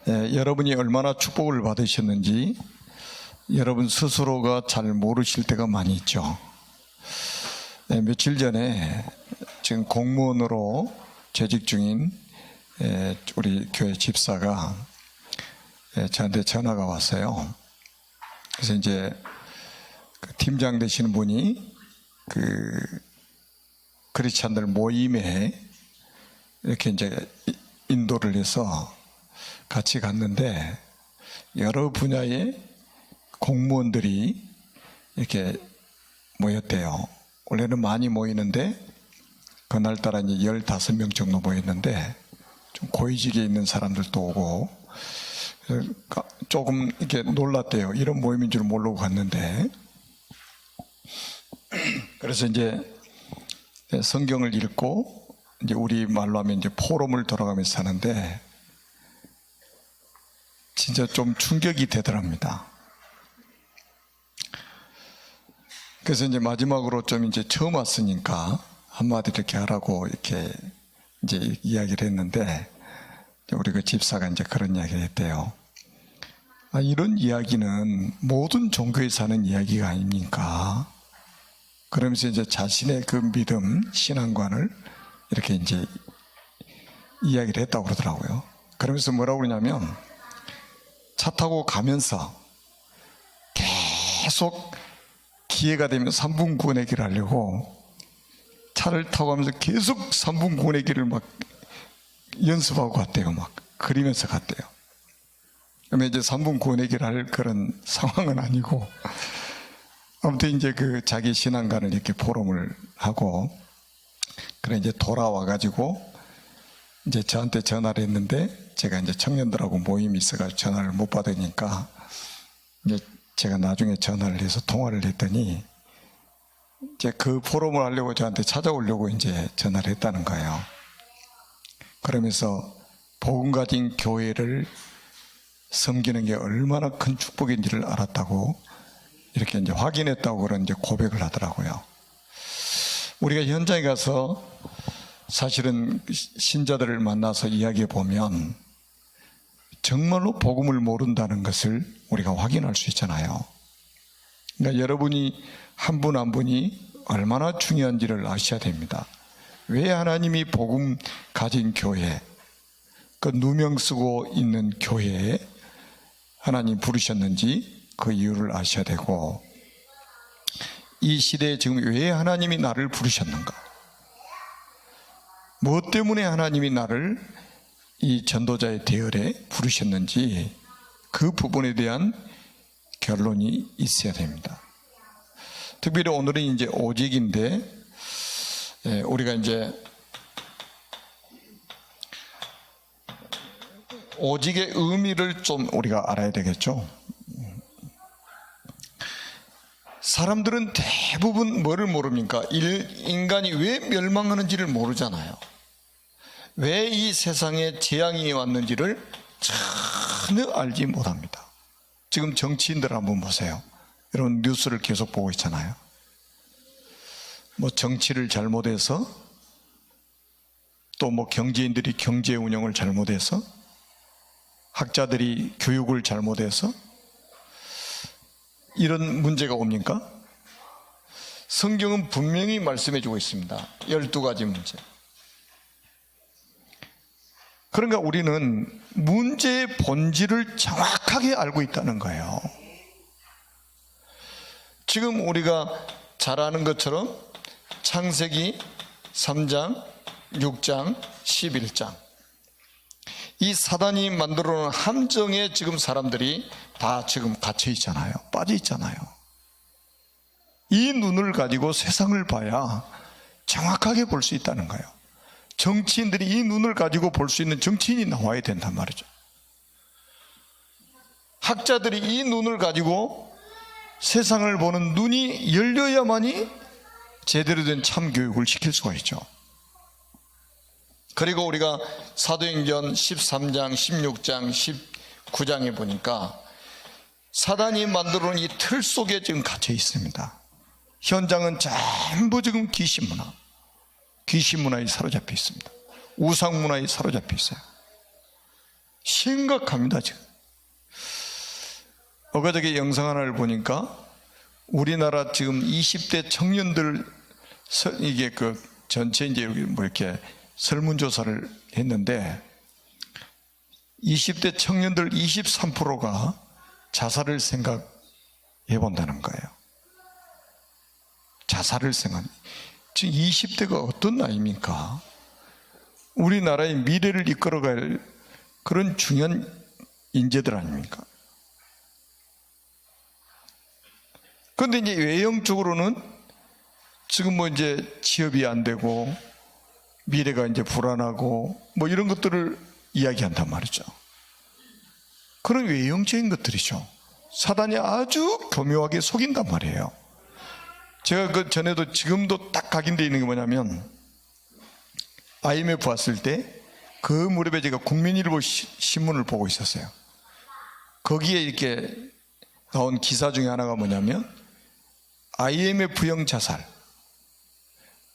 여러분이 얼마나 축복을 받으셨는지 여러분 스스로가 잘 모르실 때가 많이 있죠. 며칠 전에 지금 공무원으로 재직 중인 우리 교회 집사가 저한테 전화가 왔어요. 그래서 이제 그 팀장 되시는 분이 그 크리스찬들 모임에 이렇게 이제 인도를 해서 같이 갔는데 여러 분야의 공무원들이 이렇게 모였대요. 원래는 많이 모이는데 그날따라 이제 15명 정도 모였는데 좀 고위직에 있는 사람들도 오고 조금 이렇게 놀랐대요. 이런 모임인 줄 모르고 갔는데. 그래서 이제 성경을 읽고 이제 우리 말로 하면 이제 포럼을 돌아가면서 하는데 진짜 좀 충격이 되더랍니다. 그래서 이제 마지막으로 좀 이제 처음 왔으니까 한마디 이렇게 하라고 이렇게 이제 이야기를 했는데 우리 그 집사가 이제 그런 이야기를 했대요. 이런 이야기는 모든 종교에서 하는 이야기가 아닙니까? 그러면서 이제 자신의 그 믿음, 신앙관을 이렇게 이제 이야기를 했다고 그러더라고요. 그러면서 뭐라고 그러냐면 차 타고 가면서 계속 기회가 되면 3분 구원의 길을 하려고 차를 타고 가면서 계속 3분 구원의 길을 막 연습하고 갔대요. 막 그리면서 갔대요. 그러면 이제 3분 구원의 길을 할 그런 상황은 아니고 아무튼 이제 그 자기 신앙관을 이렇게 포럼을 하고 그래 이제 돌아와가지고 이제 저한테 전화를 했는데 제가 이제 청년들하고 모임이 있어가지고 전화를 못 받으니까 이제 제가 나중에 전화를 해서 통화를 했더니 이제 그 포럼을 하려고 저한테 찾아오려고 이제 전화를 했다는 거예요. 그러면서 복음 가진 교회를 섬기는 게 얼마나 큰 축복인지를 알았다고 이렇게 이제 확인했다고 그런 이제 고백을 하더라고요. 우리가 현장에 가서 사실은 신자들을 만나서 이야기해 보면 정말로 복음을 모른다는 것을 우리가 확인할 수 있잖아요. 그러니까 여러분이 한 분 한 분이 얼마나 중요한지를 아셔야 됩니다. 왜 하나님이 복음 가진 교회, 그 누명 쓰고 있는 교회에 하나님 부르셨는지 그 이유를 아셔야 되고, 이 시대에 지금 왜 하나님이 나를 부르셨는가, 무엇 때문에 하나님이 나를 이 전도자의 대열에 부르셨는지 그 부분에 대한 결론이 있어야 됩니다. 특별히 오늘은 이제 오직인데 우리가 이제 오직의 의미를 좀 우리가 알아야 되겠죠. 사람들은 대부분 뭐를 모릅니까? 인간이 왜 멸망하는지를 모르잖아요. 왜 이 세상에 재앙이 왔는지를 전혀 알지 못합니다. 지금 정치인들 한번 보세요. 여러분 뉴스를 계속 보고 있잖아요. 뭐 정치를 잘못해서, 또 뭐 경제인들이 경제 운영을 잘못해서, 학자들이 교육을 잘못해서 이런 문제가 옵니까? 성경은 분명히 말씀해 주고 있습니다. 12가지 문제. 그러니까 우리는 문제의 본질을 정확하게 알고 있다는 거예요. 지금 우리가 잘 아는 것처럼 창세기 3장, 6장, 11장, 이 사단이 만들어 놓은 함정에 지금 사람들이 다 지금 갇혀 있잖아요. 빠져 있잖아요. 이 눈을 가지고 세상을 봐야 정확하게 볼 수 있다는 거예요. 정치인들이 이 눈을 가지고 볼 수 있는 정치인이 나와야 된단 말이죠. 학자들이 이 눈을 가지고 세상을 보는 눈이 열려야만이 제대로 된 참교육을 시킬 수가 있죠. 그리고 우리가 사도행전 13장, 16장, 19장에 보니까 사단이 만들어 놓은 이 틀 속에 지금 갇혀 있습니다. 현장은 전부 지금 귀신 문화에 사로잡혀 있습니다. 우상 문화에 사로잡혀 있어요. 심각합니다, 지금. 어저께 영상 하나를 보니까 우리나라 지금 20대 청년들 이게 그 전체 이제 뭐 이렇게 설문조사를 했는데 20대 청년들 23%가 자살을 생각해 본다는 거예요. 자살을 생각. 지금 20대가 어떤 나이입니까? 우리나라의 미래를 이끌어갈 그런 중요한 인재들 아닙니까? 그런데 이제 외형적으로는 지금 뭐 이제 취업이 안 되고 미래가 이제 불안하고 뭐 이런 것들을 이야기한단 말이죠. 그런 외형적인 것들이죠. 사단이 아주 교묘하게 속인단 말이에요. 제가 그 전에도 지금도 딱 각인되어 있는 게 뭐냐면 IMF 왔을 때 그 무렵에 제가 국민일보 신문을 보고 있었어요. 거기에 이렇게 나온 기사 중에 하나가 뭐냐면 IMF형 자살,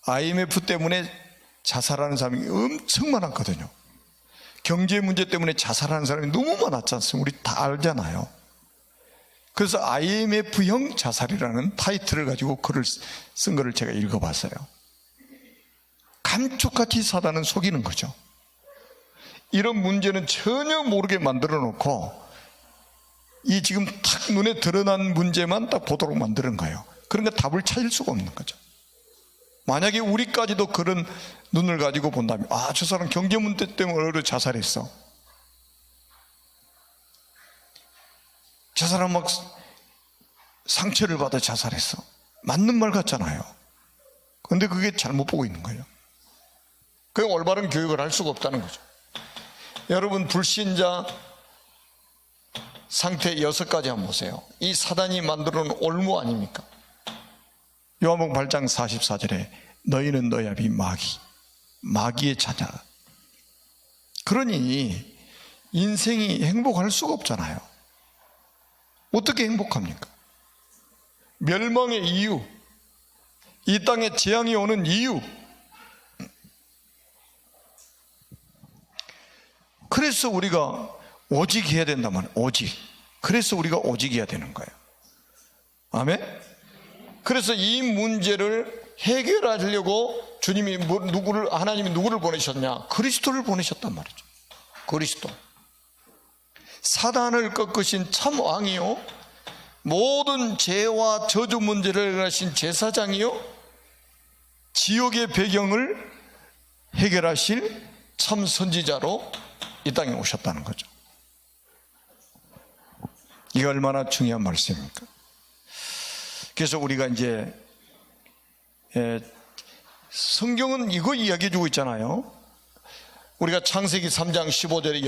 IMF 때문에 자살하는 사람이 엄청 많았거든요. 경제 문제 때문에 자살하는 사람이 너무 많았지 않습니까? 우리 다 알잖아요. 그래서 IMF형 자살이라는 타이틀을 가지고 글을 쓴 거를 제가 읽어봤어요. 감쪽같이 사단은 속이는 거죠. 이런 문제는 전혀 모르게 만들어 놓고 이 지금 탁 눈에 드러난 문제만 딱 보도록 만드는 거예요. 그러니까 답을 찾을 수가 없는 거죠. 만약에 우리까지도 그런 눈을 가지고 본다면 아, 저 사람 경제 문제 때문에 자살했어. 저 사람 막 상처를 받아 자살했어. 맞는 말 같잖아요. 그런데 그게 잘못 보고 있는 거예요. 그 올바른 교육을 할 수가 없다는 거죠. 여러분 불신자 상태 6가지 한번 보세요. 이 사단이 만들어 놓은 올무 아닙니까? 요한복음 8장 44절에 너희는 너희 아비 마귀의 자녀. 그러니 인생이 행복할 수가 없잖아요. 어떻게 행복합니까? 멸망의 이유, 이 땅에 재앙이 오는 이유. 그래서 우리가 오직 해야 된단 말이에요. 오직. 그래서 우리가 오직 해야 되는 거예요. 아멘? 그래서 이 문제를 해결하려고 주님이 하나님이 누구를 보내셨냐? 그리스도를 보내셨단 말이죠. 그리스도. 사단을 꺾으신 참 왕이요, 모든 죄와 저주 문제를 해결하신 제사장이요, 지옥의 배경을 해결하실 참 선지자로 이 땅에 오셨다는 거죠. 이게 얼마나 중요한 말씀입니까? 그래서 우리가 이제 성경은 이거 이야기해 주고 있잖아요. 우리가 창세기 3장 15절에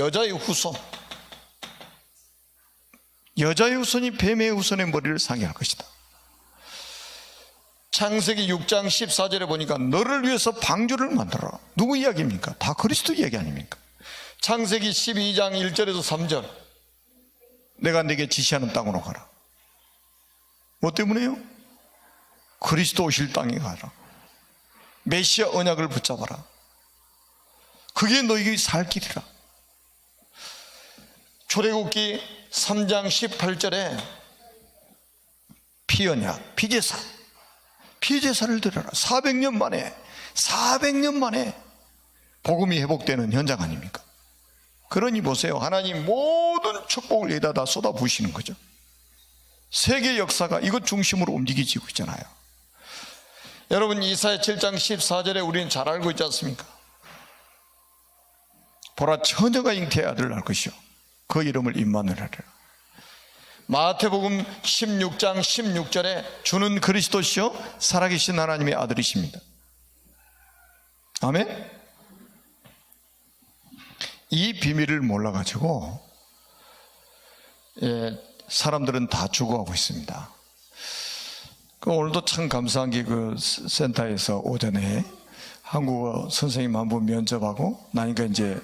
여자의 후손이 뱀의 후손의 머리를 상해할 것이다. 창세기 6장 14절에 보니까 너를 위해서 방주를 만들어라. 누구 이야기입니까? 다 그리스도 이야기 아닙니까? 창세기 12장 1절에서 3절 내가 네게 지시하는 땅으로 가라. 뭐 때문에요? 그리스도 오실 땅에 가라. 메시아 언약을 붙잡아라. 그게 너희가 살 길이라. 출애굽기 3장 18절에 피언약, 피제사를 드려라. 400년 만에 복음이 회복되는 현장 아닙니까? 그러니 보세요. 하나님 모든 축복을 여기다 다 쏟아부으시는 거죠. 세계 역사가 이것 중심으로 움직이지고 있잖아요. 여러분 이사야 7장 14절에 우리는 잘 알고 있지 않습니까? 보라 처녀가 잉태의 아들을 낳을 것이요 그 이름을 임마누엘 하리라. 마태복음 16장 16절에 주는 그리스도시요 살아계신 하나님의 아들이십니다. 아멘? 이 비밀을 몰라가지고 사람들은 다 죽어가고 있습니다. 오늘도 참 감사한 게 그 센터에서 오전에 한국어 선생님 한 분 면접하고 나니까 이제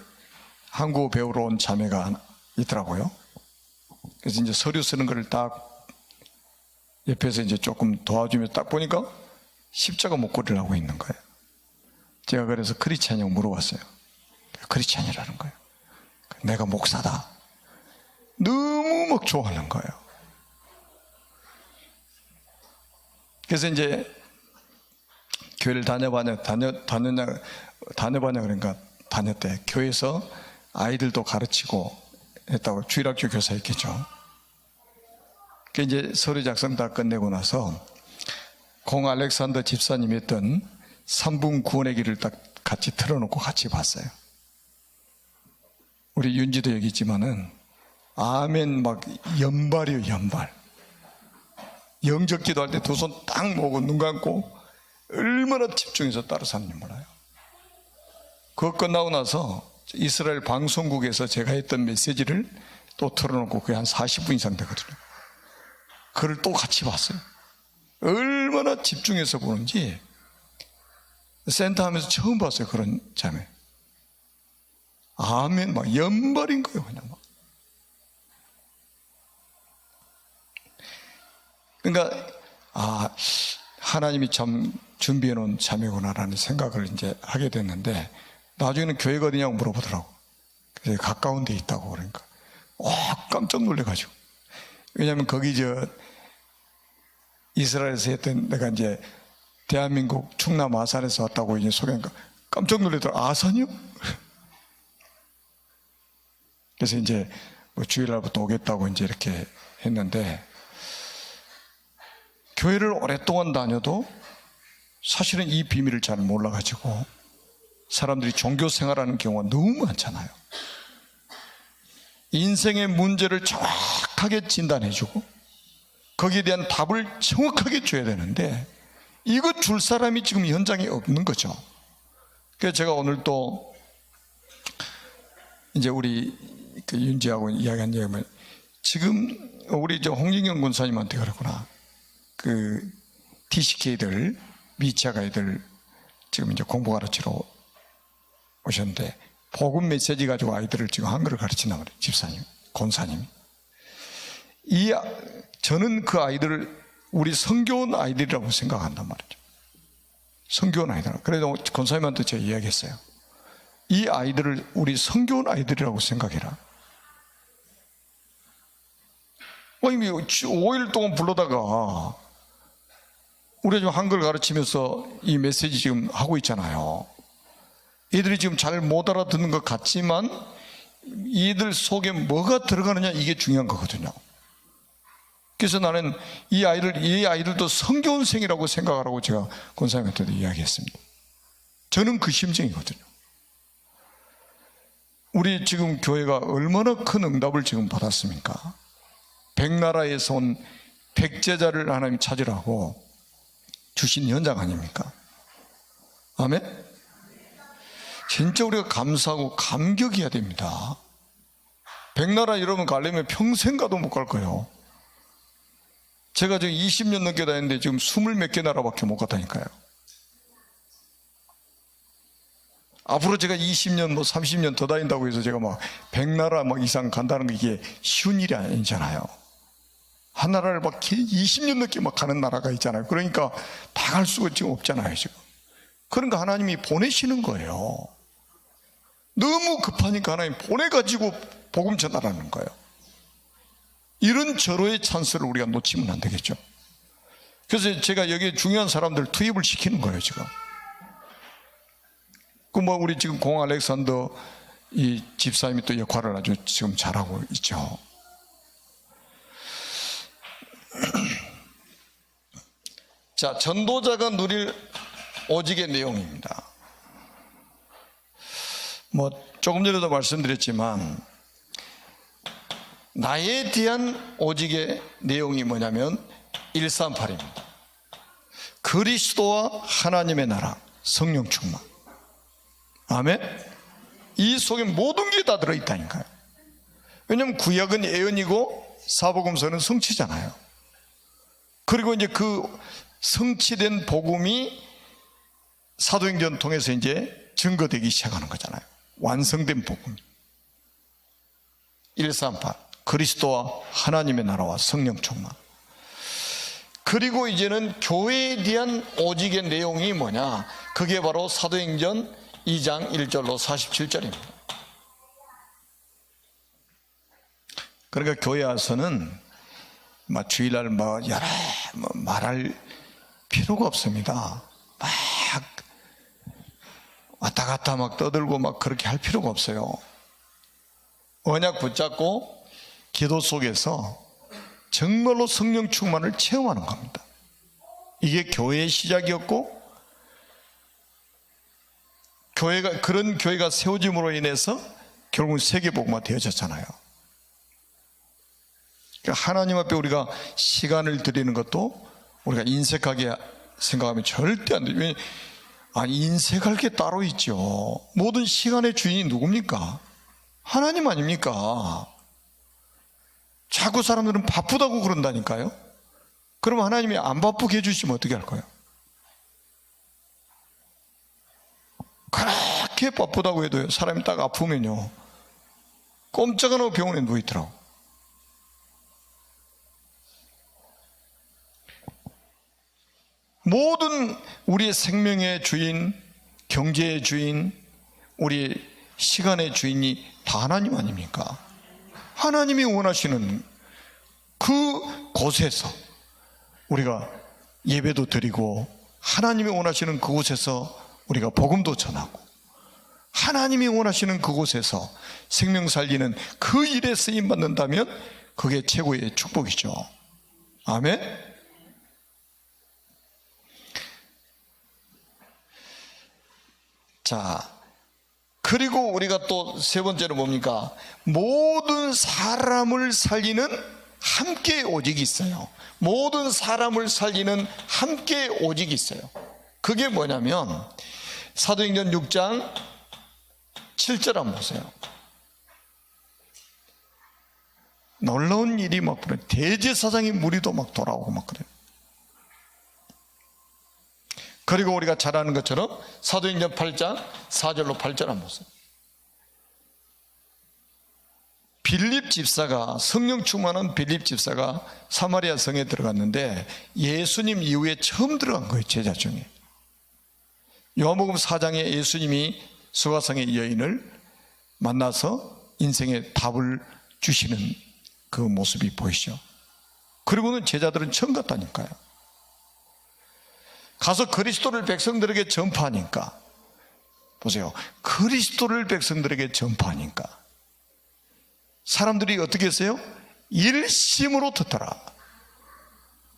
한국어 배우러 온 자매가 있더라고요. 그래서 이제 서류 쓰는 거를 딱 옆에서 이제 조금 도와주면서 딱 보니까 십자가 목걸이를 하고 있는 거예요. 제가 그래서 크리스찬이냐고 물어봤어요. 크리스찬이라는 거예요. 내가 목사다. 너무 막 좋아하는 거예요. 그래서 이제 교회를 다녀봤냐 그러니까 다녔대. 교회에서 아이들도 가르치고 했다고. 주일학교 교사였겠죠. 그 이제 서류 작성 다 끝내고 나서 공 알렉산더 집사님이 했던 3분 구원의 길을 딱 같이 틀어놓고 같이 봤어요. 우리 윤지도 여기 있지만은 아멘 막 연발이에요. 연발. 영적 기도할 때 두 손 딱 모으고 눈 감고 얼마나 집중해서 따라 사는지 몰라요. 그거 끝나고 나서 이스라엘 방송국에서 제가 했던 메시지를 또 틀어놓고 그게 한 40분 이상 되거든요. 그걸 또 같이 봤어요. 얼마나 집중해서 보는지 센터 하면서 처음 봤어요. 그런 자매. 아멘 막 연발인 거예요. 그냥 막. 그러니까 하나님이 참 준비해 놓은 자매구나라는 생각을 이제 하게 됐는데, 나중에는 교회가 어디냐고 물어보더라고. 그래서 가까운 데 있다고. 그러니까 깜짝 놀래가지고. 왜냐하면 거기 이스라엘에서 했던, 내가 이제 대한민국 충남 아산에서 왔다고 이제 소개하니까 깜짝 놀라더라고. 아산이요? 그래서 이제 뭐 주일날부터 오겠다고 이제 이렇게 했는데, 교회를 오랫동안 다녀도 사실은 이 비밀을 잘 몰라가지고 사람들이 종교 생활하는 경우가 너무 많잖아요. 인생의 문제를 정확하게 진단해주고 거기에 대한 답을 정확하게 줘야 되는데, 이거 줄 사람이 지금 현장에 없는 거죠. 그래서 제가 오늘 또 이제 우리 윤지하고 이야기한 얘기면, 지금 우리 홍진경 권사님한테 그랬구나. TCK들, 미취학 아이들 지금 이제 공부 가르치러 오셨는데, 복음 메시지 가지고 아이들을 지금 한글을 가르친단 말이에요. 집사님, 권사님. 저는 그 아이들을 우리 성교원 아이들이라고 생각한단 말이죠. 성교원 아이들. 그래도 권사님한테 제가 이야기했어요. 이 아이들을 우리 성교원 아이들이라고 생각해라. 이미 5일 동안 불러다가 우리가 지금 한글 가르치면서 이 메시지 지금 하고 있잖아요. 얘들이 지금 잘 못 알아듣는 것 같지만 이들 속에 뭐가 들어가느냐, 이게 중요한 거거든요. 그래서 나는 이 아이들도 성교원생이라고 생각하라고 제가 권사님한테도 이야기했습니다. 저는 그 심정이거든요. 우리 지금 교회가 얼마나 큰 응답을 지금 받았습니까? 백나라에서 온 백제자를 하나님 찾으라고 주신 현장 아닙니까? 아멘? 진짜 우리가 감사하고 감격해야 됩니다. 백나라 여러분 가려면 평생 가도 못 갈 거예요. 제가 지금 20년 넘게 다녔는데 지금 20 몇 개 나라밖에 못 갔다니까요. 앞으로 제가 20년 30년 더 다닌다고 해서 제가 막 100나라 이상 간다는 게 이게 쉬운 일이 아니잖아요. 한 나라를 막 20년 넘게 막 가는 나라가 있잖아요. 그러니까 다 갈 수가 지금 없잖아요, 지금. 그러니까 하나님이 보내시는 거예요. 너무 급하니까 하나님 보내가지고 복음 전하라는 거예요. 이런 절호의 찬스를 우리가 놓치면 안 되겠죠. 그래서 제가 여기에 중요한 사람들 투입을 시키는 거예요, 지금. 우리 지금 공 알렉산더 이 집사님이 또 역할을 아주 지금 잘하고 있죠. 자, 전도자가 누릴 오직의 내용입니다. 조금 전에도 말씀드렸지만, 나에 대한 오직의 내용이 뭐냐면 138입니다. 그리스도와 하나님의 나라, 성령 충만. 아멘? 이 속에 모든 게 다 들어있다니까요. 왜냐하면 구약은 예언이고 사복음서는 성취잖아요. 그리고 이제 그 성취된 복음이 사도행전 통해서 이제 증거되기 시작하는 거잖아요. 완성된 복음. 138 그리스도와 하나님의 나라와 성령 충만. 그리고 이제는 교회에 대한 오직의 내용이 뭐냐, 그게 바로 사도행전 2장 1절로 47절입니다. 그러니까 교회 와서는 막 주일날 뭐 여러 말할 필요가 없습니다. 막 왔다 갔다 막 떠들고 막 그렇게 할 필요가 없어요. 언약 붙잡고 기도 속에서 정말로 성령 충만을 체험하는 겁니다. 이게 교회의 시작이었고, 그런 교회가 세워짐으로 인해서 결국은 세계복음화 되어졌잖아요. 그러니까 하나님 앞에 우리가 시간을 드리는 것도 우리가 인색하게 생각하면 절대 안 돼요. 아니, 인색할 게 따로 있죠. 모든 시간의 주인이 누굽니까? 하나님 아닙니까? 자꾸 사람들은 바쁘다고 그런다니까요. 그럼 하나님이 안 바쁘게 해주시면 어떻게 할 거예요? 그렇게 바쁘다고 해도요, 사람이 딱 아프면요, 꼼짝 안 하고 병원에 누워있더라고. 모든 우리의 생명의 주인, 경제의 주인, 우리 시간의 주인이 다 하나님 아닙니까? 하나님이 원하시는 그 곳에서 우리가 예배도 드리고, 하나님이 원하시는 그곳에서 우리가 복음도 전하고, 하나님이 원하시는 그곳에서 생명 살리는 그 일에 쓰임 받는다면 그게 최고의 축복이죠. 아멘. 자, 그리고 우리가 또 세 번째로 뭡니까? 모든 사람을 살리는 함께 오직이 있어요. 모든 사람을 살리는 함께 오직이 있어요. 그게 뭐냐면 사도행전 6장 7절 한번 보세요. 놀라운 일이 막 그래. 대제사장의 무리도 막 돌아오고 막 그래요. 그리고 우리가 잘 아는 것처럼 사도행전 8장 4절로 8절 한번 보세요. 빌립 집사가, 성령 충만한 빌립 집사가 사마리아 성에 들어갔는데 예수님 이후에 처음 들어간 거예요, 제자 중에. 요한복음 4장에 예수님이 수가성의 여인을 만나서 인생의 답을 주시는 그 모습이 보이죠. 그리고는 제자들은 처음 갔다니까요. 가서 그리스도를 백성들에게 전파하니까, 보세요, 그리스도를 백성들에게 전파하니까 사람들이 어떻게 했어요? 일심으로 듣더라.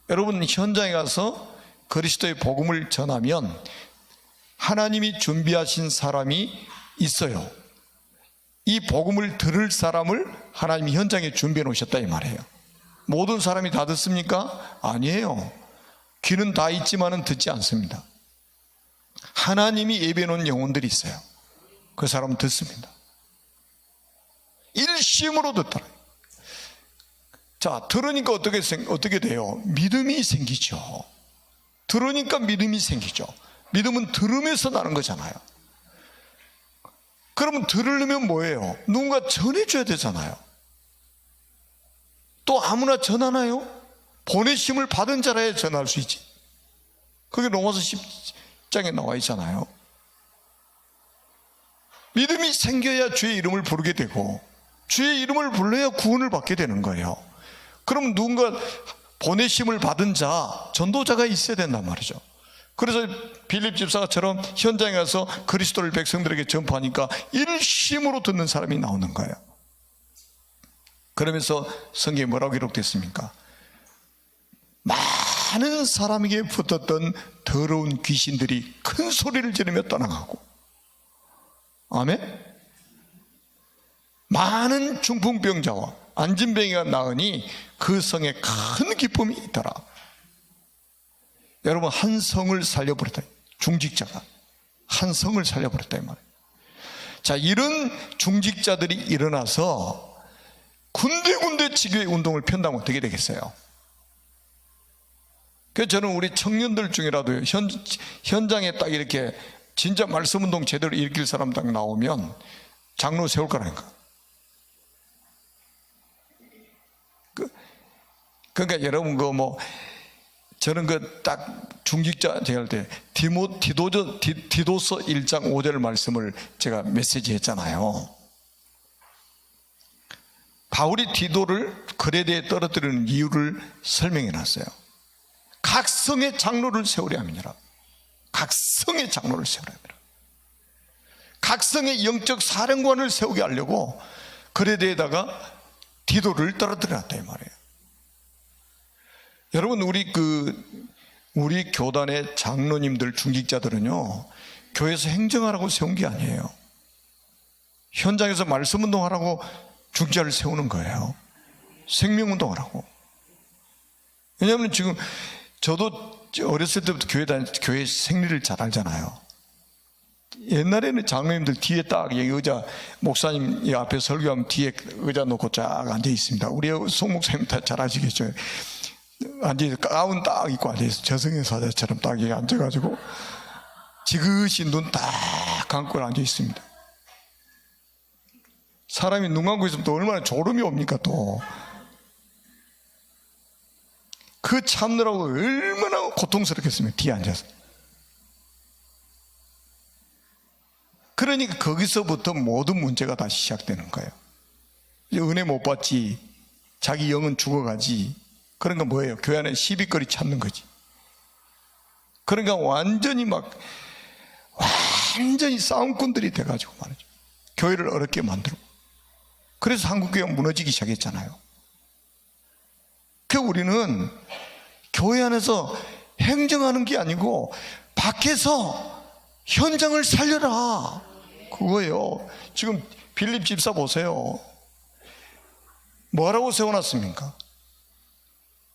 여러분, 현장에 가서 그리스도의 복음을 전하면 하나님이 준비하신 사람이 있어요. 이 복음을 들을 사람을 하나님이 현장에 준비해 놓으셨다 이 말이에요. 모든 사람이 다 듣습니까? 아니에요. 귀는 다 있지만은 듣지 않습니다. 하나님이 예비해 놓은 영혼들이 있어요. 그 사람은 듣습니다. 일심으로 듣더라. 자, 들으니까 어떻게 돼요? 믿음이 생기죠. 들으니까 믿음이 생기죠. 믿음은 들으면서 나는 거잖아요. 그러면 들으려면 뭐예요? 누군가 전해줘야 되잖아요. 또 아무나 전하나요? 보내심을 받은 자라야 전할 수 있지. 그게 로마서 10장에 나와 있잖아요. 믿음이 생겨야 주의 이름을 부르게 되고, 주의 이름을 불러야 구원을 받게 되는 거예요. 그럼 누군가 보내심을 받은 자, 전도자가 있어야 된단 말이죠. 그래서 빌립 집사처럼 현장에 가서 그리스도를 백성들에게 전파하니까 일심으로 듣는 사람이 나오는 거예요. 그러면서 성경에 뭐라고 기록됐습니까? 많은 사람에게 붙었던 더러운 귀신들이 큰 소리를 지르며 떠나가고, 아멘? 많은 중풍병자와 안진병이가 나으니 그 성에 큰 기쁨이 있더라. 여러분, 한 성을 살려버렸다. 중직자가 한 성을 살려버렸다 이 말이에요. 자, 이런 중직자들이 일어나서 군데군데 지교의 운동을 편다면 어떻게 되겠어요? 그래서 저는 우리 청년들 중이라도 현장에 딱 이렇게 진짜 말씀운동 제대로 일으킬 사람 딱 나오면 장로 세울 거라니까. 그러니까 여러분, 저는 딱 중직자 제가 할 때 디도서 1장 5절 말씀을 제가 메시지 했잖아요. 바울이 디도를 그레데에 떨어뜨리는 이유를 설명해 놨어요. 각 성의 장로를 세우려 함이니라. 각 성의 장로를 세우려 함이라. 각 성의 영적 사령관을 세우게 하려고 그레데에다가 디도를 떨어뜨려 놨다 이 말이에요. 여러분, 우리 교단의 장로님들, 중직자들은요, 교회에서 행정하라고 세운 게 아니에요. 현장에서 말씀 운동하라고 중직자를 세우는 거예요. 생명운동하라고. 왜냐하면 지금 저도 어렸을 때부터 교회 생리를 잘 알잖아요. 옛날에는 장로님들 뒤에 딱 의자, 목사님 앞에 설교하면 뒤에 의자 놓고 쫙 앉아 있습니다. 우리 송 목사님 다 잘 아시겠죠? 앉아서 가운 딱 입고 앉아있어. 저승의 사자처럼 딱 여기 앉아가지고 지그시 눈 딱 감고 앉아 있습니다. 사람이 눈 감고 있으면 또 얼마나 졸음이 옵니까 또. 그 참느라고 얼마나 고통스럽겠습니까, 뒤에 앉아서. 그러니까 거기서부터 모든 문제가 다시 시작되는 거예요. 은혜 못 받지, 자기 영은 죽어가지. 그러니까 뭐예요? 교회 안에 시비거리 찾는 거지. 그러니까 완전히 싸움꾼들이 돼가지고 말이죠. 교회를 어렵게 만들고. 그래서 한국교회가 무너지기 시작했잖아요. 그 우리는 교회 안에서 행정하는 게 아니고 밖에서 현장을 살려라, 그거예요. 지금 빌립 집사 보세요. 뭐라고 세워놨습니까?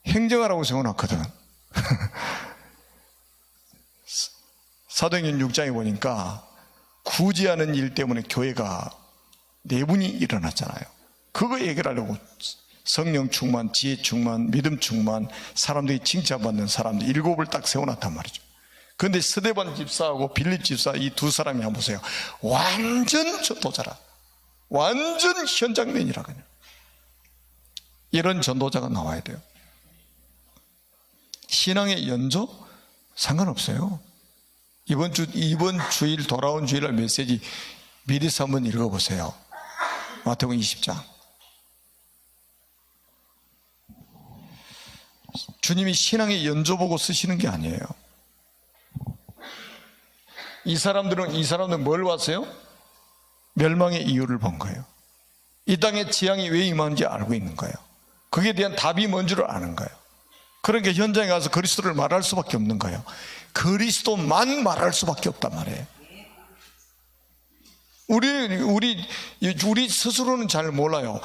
행정하라고 세워놨거든. 사도행전 6장에 보니까 구제하는 일 때문에 교회가 내분이 일어났잖아요. 그거 해결하려고 성령 충만, 지혜 충만, 믿음 충만, 사람들이 칭찬받는 사람들 7을 딱 세워놨단 말이죠. 그런데 스데반 집사하고 빌립 집사 이 두 사람이 한번 보세요. 완전 전도자라. 완전 현장면이라. 그냥 이런 전도자가 나와야 돼요. 신앙의 연조? 상관없어요. 이번 주일, 돌아온 주일날 메시지 미리서 한번 읽어보세요. 마태복음 20장. 주님이 신앙의 연조 보고 쓰시는 게 아니에요. 이 사람들은 뭘 봤어요? 멸망의 이유를 본 거예요. 이 땅에 재앙이 왜 임하는지 알고 있는 거예요. 거기에 대한 답이 뭔 줄을 아는 거예요. 그러니까 현장에 가서 그리스도를 말할 수밖에 없는 거예요. 그리스도만 말할 수밖에 없단 말이에요. 우리 스스로는 잘 몰라요.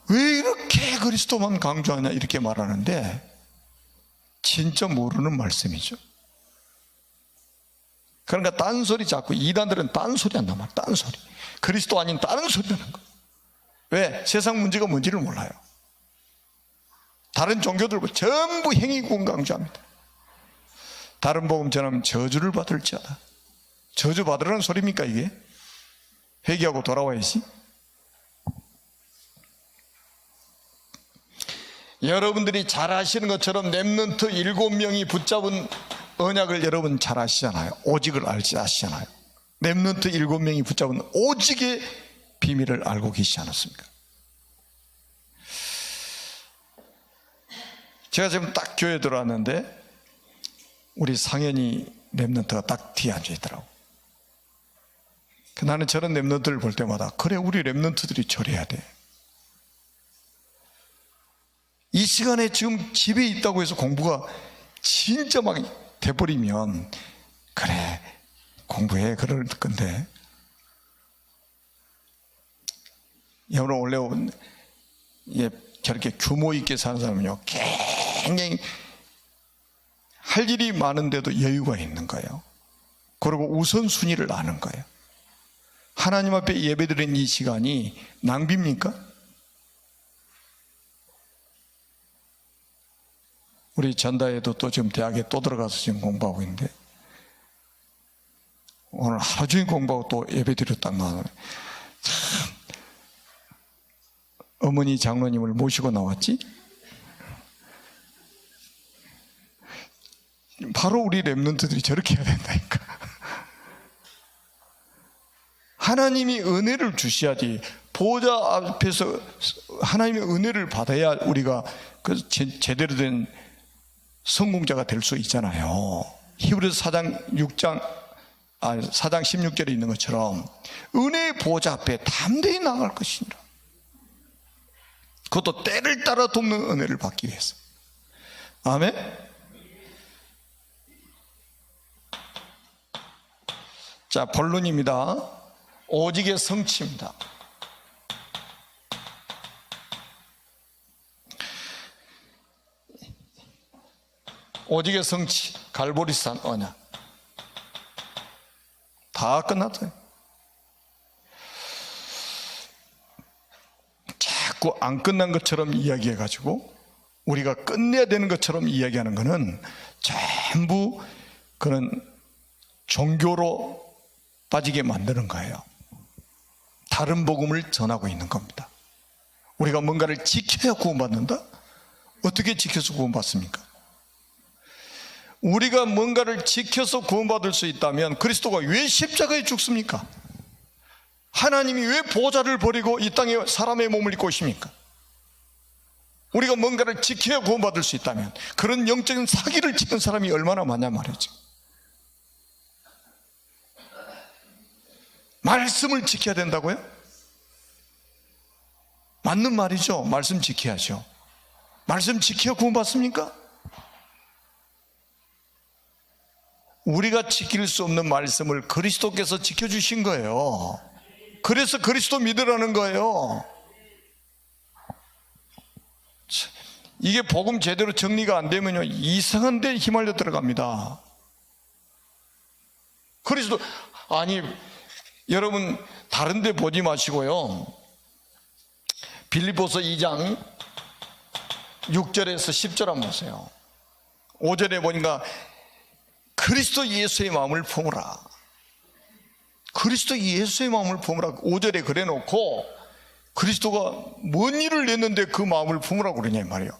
왜 이렇게 그리스도만 강조하냐 이렇게 말하는데 진짜 모르는 말씀이죠. 그러니까 딴소리 자꾸 이단들은 딴소리 한단 말이에요. 딴소리. 그리스도 아닌 다른 소리 하는 거예요. 왜? 세상 문제가 뭔지를 몰라요. 다른 종교들 전부 행위구원 강조합니다. 다른 복음 전하면 저주를 받을지어다. 저주 받으라는 소리입니까 이게? 회개하고 돌아와야지. 여러분들이 잘 아시는 것처럼 렘넌트 7명이 붙잡은 언약을 여러분 잘 아시잖아요. 오직을 아시잖아요. 렘넌트 7명이 붙잡은 오직의 비밀을 알고 계시지 않았습니까? 제가 지금 딱 교회에 들어왔는데 우리 상현이 렘넌트가 딱 뒤에 앉아있더라고. 나는 저런 렘넌트를 볼 때마다 그래, 우리 렘넌트들이 저래야 돼. 이 시간에 지금 집에 있다고 해서 공부가 진짜 막 돼버리면 그래 공부해 그럴 건데, 여러분 원래 저렇게 규모 있게 사는 사람은요 굉장히 할 일이 많은데도 여유가 있는 거예요. 그리고 우선순위를 아는 거예요. 하나님 앞에 예배드리는 이 시간이 낭비입니까? 우리 전다에도 또 지금 대학에 또 들어가서 지금 공부하고 있는데 오늘 하루 종일 공부하고 또 예배드렸단 말이에요. 참, 어머니 장로님을 모시고 나왔지? 바로 우리 렘넌트들이 저렇게 해야 된다니까. 하나님이 은혜를 주셔야지 보좌 앞에서 하나님의 은혜를 받아야 우리가 제대로 된 성공자가 될 수 있잖아요. 히브리서 4장 16절에 있는 것처럼 은혜의 보좌 앞에 담대히 나갈 것이니라. 그것도 때를 따라 돕는 은혜를 받기 위해서. 아멘. 자, 본론입니다. 오직의 성취입니다. 오직의 성취, 갈보리산 언약. 다 끝났어요. 자꾸 안 끝난 것처럼 이야기해가지고 우리가 끝내야 되는 것처럼 이야기하는 것은 전부 그런 종교로 빠지게 만드는 거예요. 다른 복음을 전하고 있는 겁니다. 우리가 뭔가를 지켜야 구원받는다? 어떻게 지켜서 구원받습니까? 우리가 뭔가를 지켜서 구원받을 수 있다면 그리스도가 왜 십자가에 죽습니까? 하나님이 왜 보좌를 버리고 이 땅에 사람의 몸을 입고 오십니까? 우리가 뭔가를 지켜야 구원받을 수 있다면 그런 영적인 사기를 치는 사람이 얼마나 많냐 말이죠. 말씀을 지켜야 된다고요? 맞는 말이죠. 말씀 지켜야죠. 말씀 지켜야 구원받습니까? 우리가 지킬 수 없는 말씀을 그리스도께서 지켜주신 거예요. 그래서 그리스도 믿으라는 거예요. 이게 복음 제대로 정리가 안 되면요, 이상한 데 휘말려 들어갑니다. 그리스도, 아니, 여러분 다른 데 보지 마시고요, 빌립보서 2장 6절에서 10절 한번 보세요. 5절에 보니까 그리스도 예수의 마음을 품으라. 그리스도 예수의 마음을 품으라. 5절에 그래 놓고 그리스도가 뭔 일을 냈는데 그 마음을 품으라고 그러냐 말이에요.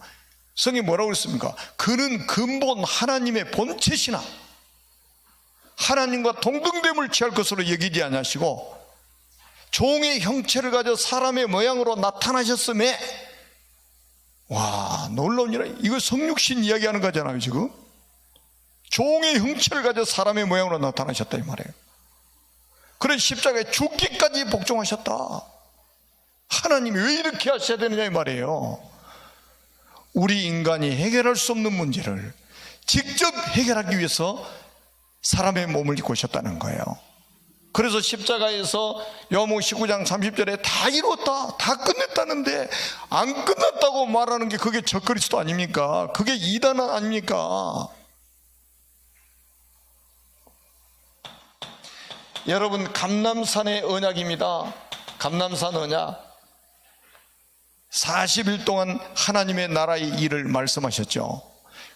성경이 뭐라고 그랬습니까? 그는 근본 하나님의 본체시나 하나님과 동등됨을 취할 것으로 여기지 아니하시고 종의 형체를 가져 사람의 모양으로 나타나셨음에, 와, 놀라운 일. 이거 성육신 이야기하는 거잖아요. 지금 종의 형체를 가져 사람의 모양으로 나타나셨다 이 말이에요. 그래서 십자가에 죽기까지 복종하셨다. 하나님이 왜 이렇게 하셔야 되느냐 이 말이에요. 우리 인간이 해결할 수 없는 문제를 직접 해결하기 위해서 사람의 몸을 입고 오셨다는 거예요. 그래서 십자가에서 요한복음 19장 30절에 다 이뤘다, 다 끝냈다는데 안 끝났다고 말하는 게 그게 적그리스도 아닙니까? 그게 이단 아닙니까? 여러분, 감람산의 언약입니다. 감람산 언약. 40일 동안 하나님의 나라의 일을 말씀하셨죠.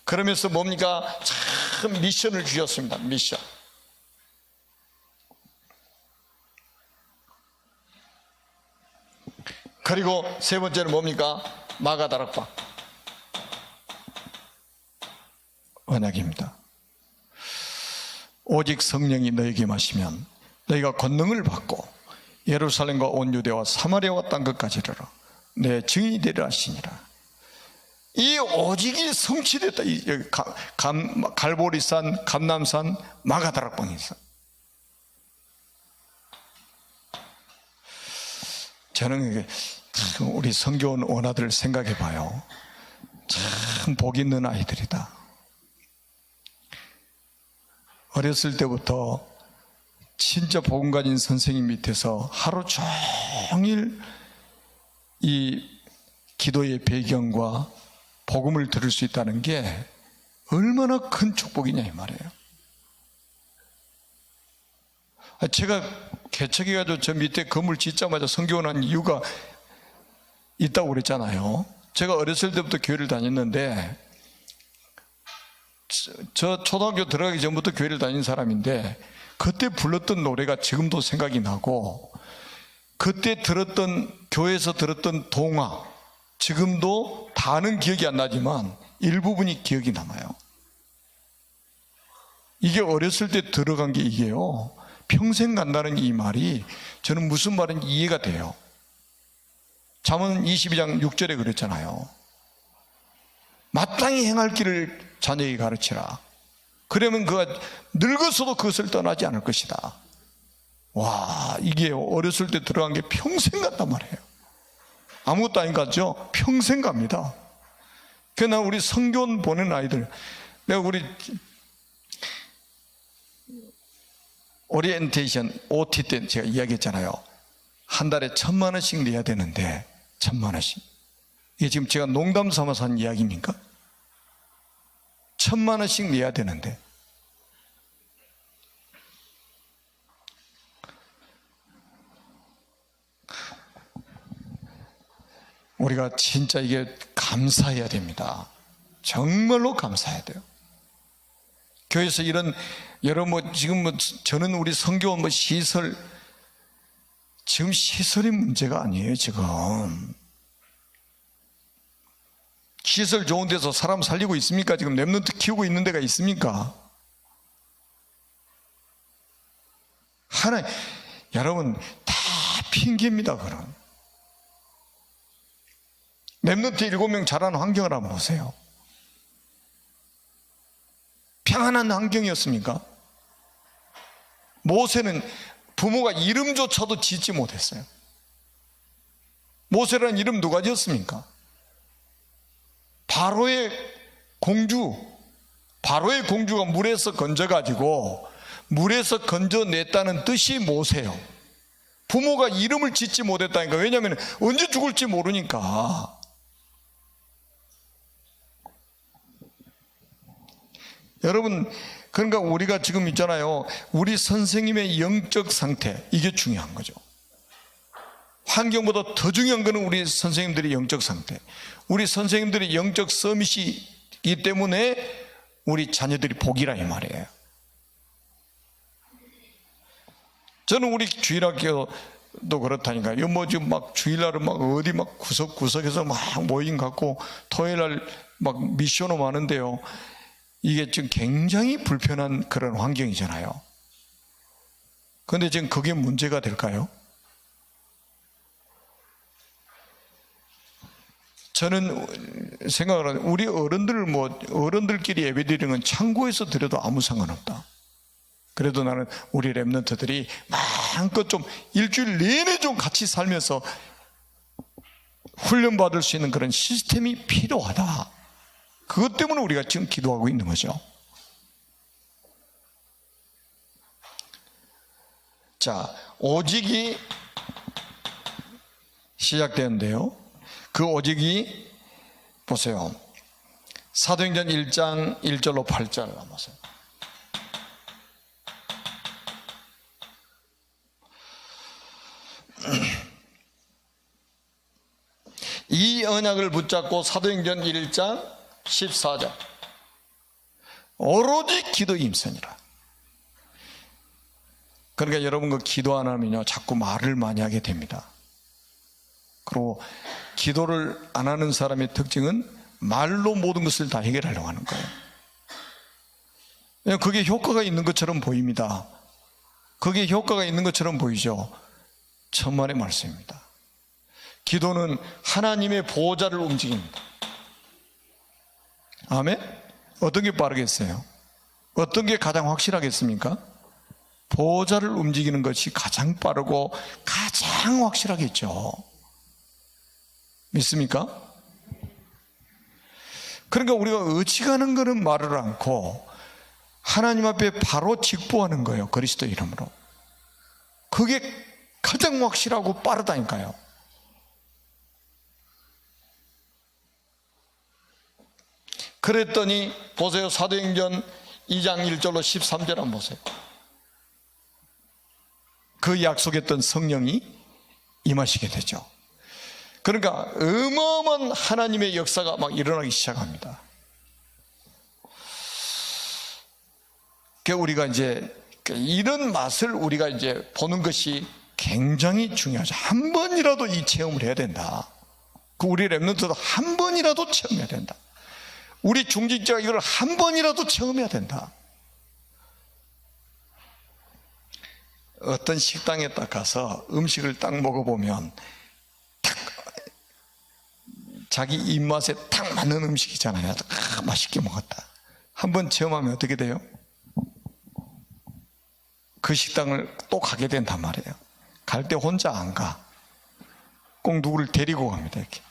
그러면서 뭡니까? 참 미션을 주셨습니다. 미션. 그리고 세 번째는 뭡니까? 마가다락방 언약입니다. 오직 성령이 너에게 마시면 너희가 권능을 받고 예루살렘과 온 유대와 사마리아와 땅 끝까지 이르러 내 증인이 되리라 하시니라. 이 오직이 성취됐다. 여기 갈보리산, 감람산, 마가다락방이 있어. 저는 우리 성교원 원아들 생각해 봐요. 참 복 있는 아이들이다. 어렸을 때부터 진짜 복음 가진 선생님 밑에서 하루 종일 이 기도의 배경과 복음을 들을 수 있다는 게 얼마나 큰 축복이냐 이 말이에요. 제가 개척해가지고 저 밑에 건물 짓자마자 선교원한 이유가 있다고 그랬잖아요. 제가 어렸을 때부터 교회를 다녔는데, 저 초등학교 들어가기 전부터 교회를 다닌 사람인데 그때 불렀던 노래가 지금도 생각이 나고, 그때 들었던, 교회에서 들었던 동화 지금도 다는 기억이 안 나지만 일부분이 기억이 남아요. 이게 어렸을 때 들어간 게 이게요, 평생 간다는 이 말이 저는 무슨 말인지 이해가 돼요. 잠언 22장 6절에 그랬잖아요. 마땅히 행할 길을 자녀에게 가르치라. 그러면 그가 늙어서도 그것을 떠나지 않을 것이다. 와, 이게 어렸을 때 들어간 게 평생 간단 말이에요. 아무것도 아닌 것 같죠? 평생 갑니다. 그러나 우리 성교원 보내는 아이들, 내가 우리 오리엔테이션 OT 때 제가 이야기했잖아요. 한 달에 1,000만 원씩 내야 되는데 1,000만 원씩. 이게 지금 제가 농담 삼아서 한 이야기입니까? 1,000만 원씩 내야 되는데 우리가 진짜 이게 감사해야 됩니다. 정말로 감사해야 돼요. 교회에서 이런 여러 지금 저는 우리 성교원 시설, 지금 시설이 문제가 아니에요. 지금 시설 좋은 데서 사람 살리고 있습니까? 지금 랩런트 키우고 있는 데가 있습니까? 여러분 다 핑계입니다. 그런 랩런트 7명 자라는 환경을 한번 보세요. 평안한 환경이었습니까? 모세는 부모가 이름조차도 짓지 못했어요. 모세라는 이름 누가 지었습니까? 바로의 공주가 물에서 건져가지고 물에서 건져냈다는 뜻이 모세예요. 부모가 이름을 짓지 못했다니까. 왜냐하면 언제 죽을지 모르니까. 여러분, 그러니까 우리가 지금 있잖아요. 우리 선생님의 영적 상태, 이게 중요한 거죠. 환경보다 더 중요한 것은 우리 선생님들의 영적 상태. 우리 선생님들의 영적 서밋이기 때문에 우리 자녀들이 복이라 이 말이에요. 저는 우리 주일학교도 그렇다니까요. 지금 막 주일날은 막 어디 막 구석구석에서 막 모임 갖고 토요일날 막 미션을 하는데요. 이게 지금 굉장히 불편한 그런 환경이잖아요. 그런데 지금 그게 문제가 될까요? 저는 생각을 하는, 우리 어른들끼리 예배드리는 건 창고에서 드려도 아무 상관없다. 그래도 나는 우리 랩런트들이 마음껏 좀 일주일 내내 좀 같이 살면서 훈련받을 수 있는 그런 시스템이 필요하다. 그것 때문에 우리가 지금 기도하고 있는 거죠. 자, 오직이 시작되는데요. 그 오직이 보세요. 사도행전 1장 1절로 8절을 한번 보세요. 이 언약을 붙잡고 사도행전 1장 14절 오로지 기도에 힘쓰니라. 그러니까 여러분 그 기도 안 하면요 자꾸 말을 많이 하게 됩니다. 그리고 기도를 안 하는 사람의 특징은 말로 모든 것을 다 해결하려고 하는 거예요. 그게 효과가 있는 것처럼 보입니다. 그게 효과가 있는 것처럼 보이죠. 천만의 말씀입니다. 기도는 하나님의 보호자를 움직입니다. 아멘? 어떤 게 빠르겠어요? 어떤 게 가장 확실하겠습니까? 보호자를 움직이는 것이 가장 빠르고 가장 확실하겠죠. 믿습니까? 그러니까 우리가 의지가는 것은 말을 않고 하나님 앞에 바로 직보하는 거예요. 그리스도 이름으로. 그게 가장 확실하고 빠르다니까요. 그랬더니 보세요. 사도행전 2장 1절로 13절 한번 보세요. 그 약속했던 성령이 임하시게 되죠. 그러니까 어마어마한 하나님의 역사가 막 일어나기 시작합니다. 우리가 이제 이런 맛을 우리가 이제 보는 것이 굉장히 중요하죠. 한 번이라도 이 체험을 해야 된다. 우리 랩런트도 한 번이라도 체험해야 된다. 우리 중직자가 이걸 한 번이라도 체험해야 된다. 어떤 식당에 딱 가서 음식을 딱 먹어보면 딱 자기 입맛에 딱 맞는 음식이잖아요. 맛있게 먹었다. 한번 체험하면 어떻게 돼요? 그 식당을 또 가게 된단 말이에요. 갈 때 혼자 안 가. 꼭 누구를 데리고 갑니다. 이렇게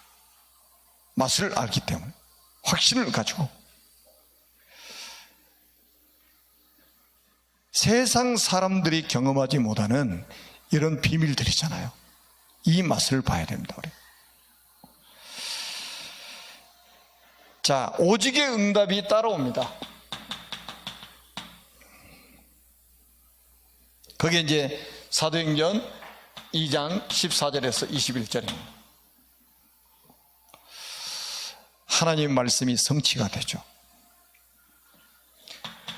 맛을 알기 때문에, 확신을 가지고. 세상 사람들이 경험하지 못하는 이런 비밀들이잖아요. 이 맛을 봐야 됩니다, 우리. 자, 오직의 응답이 따라옵니다. 그게 이제 사도행전 2장 14절에서 21절입니다. 하나님 말씀이 성취가 되죠.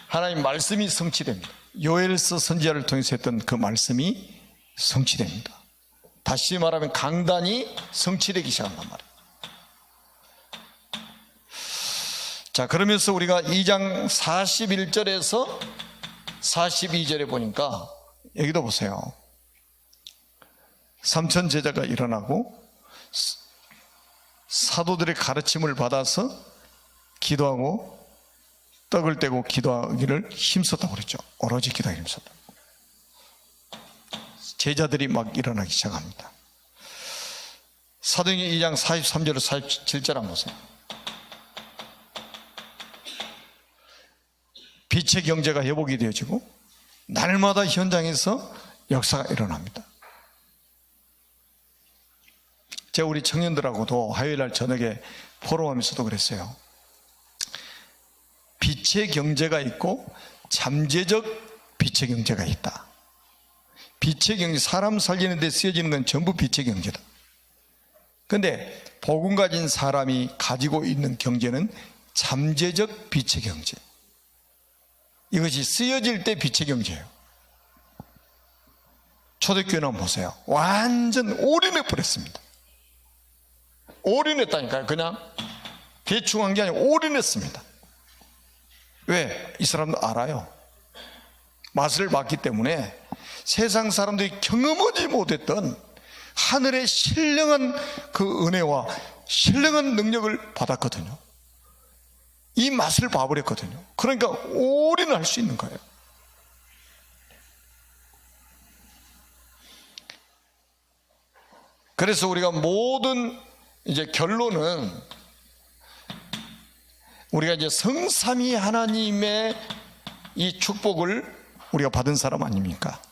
하나님 말씀이 성취됩니다. 요엘서 선지자를 통해서 했던 그 말씀이 성취됩니다. 다시 말하면 강단이 성취되기 시작한단 말이에요. 자, 그러면서 우리가 2장 41절에서 42절에 보니까 여기도 보세요. 삼천 제자가 일어나고 사도들의 가르침을 받아서 기도하고 떡을 떼고 기도하기를 힘썼다고 그랬죠. 오로지 기도하기 힘썼다. 제자들이 막 일어나기 시작합니다. 사도행전 2장 43절에서 47절 한번 보세요. 빛의 경제가 회복이 되어지고 날마다 현장에서 역사가 일어납니다. 제가 우리 청년들하고도 화요일날 저녁에 포럼하면서도 그랬어요. 빛의 경제가 있고 잠재적 빛의 경제가 있다. 빛의 경제, 사람 살리는 데 쓰여지는 건 전부 빛의 경제다. 그런데 복음 가진 사람이 가지고 있는 경제는 잠재적 빛의 경제. 이것이 쓰여질 때 빛의 경제예요. 초대교회는 보세요. 완전 올인해 버렸습니다. 올인했다니까요. 그냥 대충 한 게 아니고 올인했습니다. 왜? 이 사람도 알아요. 맛을 봤기 때문에 세상 사람들이 경험하지 못했던 하늘의 신령한 그 은혜와 신령한 능력을 받았거든요. 이 맛을 봐버렸거든요. 그러니까 올인을 할 수 있는 거예요. 그래서 우리가 모든 이제 결론은 우리가 이제 성삼위 하나님의 이 축복을 우리가 받은 사람 아닙니까?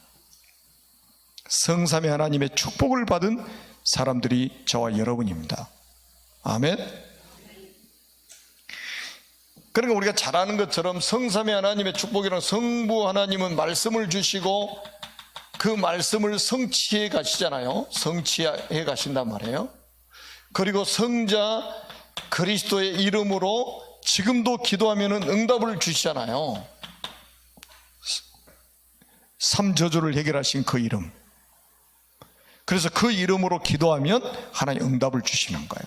성삼위 하나님의 축복을 받은 사람들이 저와 여러분입니다. 아멘. 그러니까 우리가 잘 아는 것처럼 성삼위 하나님의 축복이란 성부 하나님은 말씀을 주시고 그 말씀을 성취해 가시잖아요. 성취해 가신단 말이에요. 그리고 성자 그리스도의 이름으로 지금도 기도하면 응답을 주시잖아요. 3저주를 해결하신 그 이름. 그래서 그 이름으로 기도하면 하나님 응답을 주시는 거예요.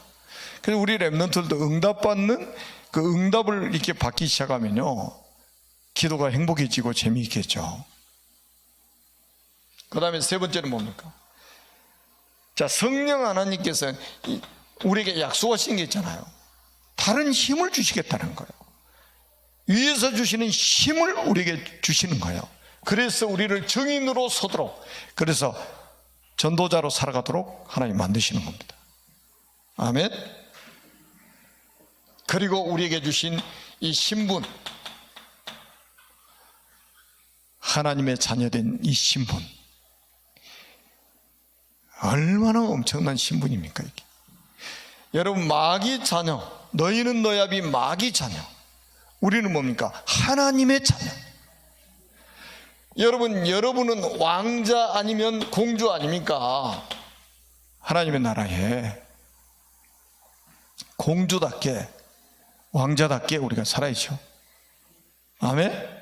그래서 우리 랩런트들도 응답받는 그 응답을 이렇게 받기 시작하면요, 기도가 행복해지고 재미있겠죠. 그 다음에 세 번째는 뭡니까? 자, 성령 하나님께서 우리에게 약속하신 게 있잖아요. 다른 힘을 주시겠다는 거예요. 위에서 주시는 힘을 우리에게 주시는 거예요. 그래서 우리를 증인으로 서도록, 그래서 전도자로 살아가도록 하나님 만드시는 겁니다. 아멘. 그리고 우리에게 주신 이 신분, 하나님의 자녀된 이 신분, 얼마나 엄청난 신분입니까 이게? 여러분, 마귀 자녀, 너희는 너야비 마귀 자녀, 우리는 뭡니까? 하나님의 자녀. 여러분은 왕자 아니면 공주 아닙니까? 하나님의 나라에 공주답게, 왕자답게 우리가 살아야죠. 아멘.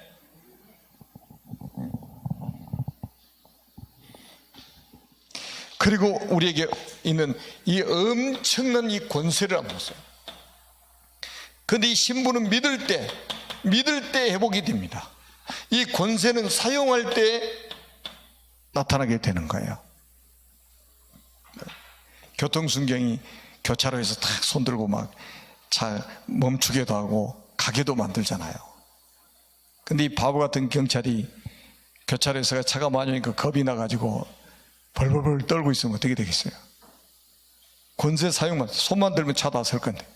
그리고 우리에게 있는 이 엄청난 이 권세를 한번 보세요. 그런데 이 신분은 믿을 때 회복이 됩니다. 이 권세는 사용할 때 나타나게 되는 거예요. 교통순경이 교차로에서 탁 손들고 막 차 멈추게도 하고 가게도 만들잖아요. 근데 이 바보 같은 경찰이 교차로에서 차가 많이 오니까 겁이 나가지고 벌벌벌 떨고 있으면 어떻게 되겠어요? 권세 사용만, 손만 들면 차 다 설 건데.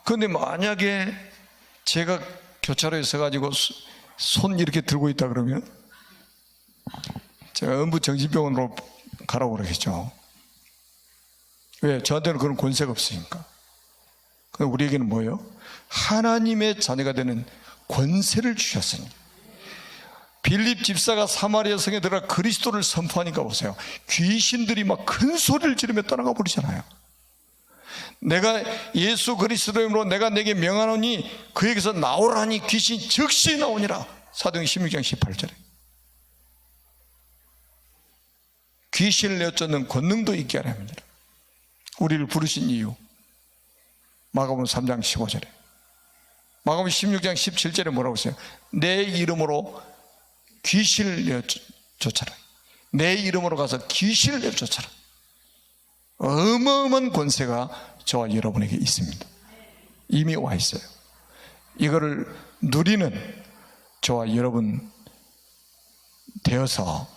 근데 만약에 제가 교차로에 서가지고 손 이렇게 들고 있다 그러면 제가 음부 정신병원으로 가라고 그러겠죠. 왜? 저한테는 그런 권세가 없으니까. 근데 우리에게는 뭐예요? 하나님의 자녀가 되는 권세를 주셨으니. 빌립 집사가 사마리아 성에 들어가 그리스도를 선포하니까 보세요. 귀신들이 막 큰 소리를 지르며 떠나가 버리잖아요. 내가 예수 그리스도 이름으로 내가 내게 명하노니 그에게서 나오라니 귀신이 즉시 나오니라. 사도행 16장 18절에. 귀신을 내쫓는 권능도 있게 하려 합니다. 우리를 부르신 이유, 마가복음 3장 15절에, 마가복음 16장 17절에 뭐라고 했어요? 내 이름으로 귀신을 내쫓아라. 내 이름으로 가서 귀신을 내쫓아라. 어마어마한 권세가 저와 여러분에게 있습니다. 이미 와 있어요. 이거를 누리는 저와 여러분 되어서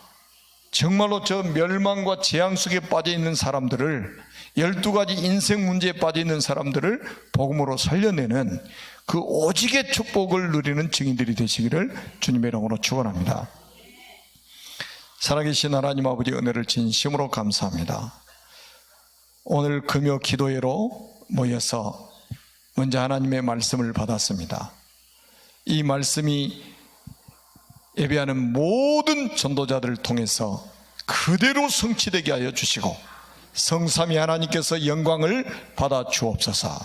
정말로 저 멸망과 재앙 속에 빠져 있는 사람들을, 12가지 인생 문제에 빠져 있는 사람들을 복음으로 살려내는 그 오직의 축복을 누리는 증인들이 되시기를 주님의 이름으로 축원합니다. 살아계신 하나님 아버지 은혜를 진심으로 감사합니다. 오늘 금요 기도회로 모여서 먼저 하나님의 말씀을 받았습니다. 이 말씀이 예배하는 모든 전도자들을 통해서 그대로 성취되게 하여 주시고 성삼위 하나님께서 영광을 받아 주옵소서.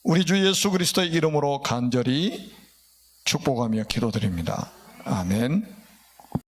우리 주 예수 그리스도의 이름으로 간절히 축복하며 기도드립니다. 아멘.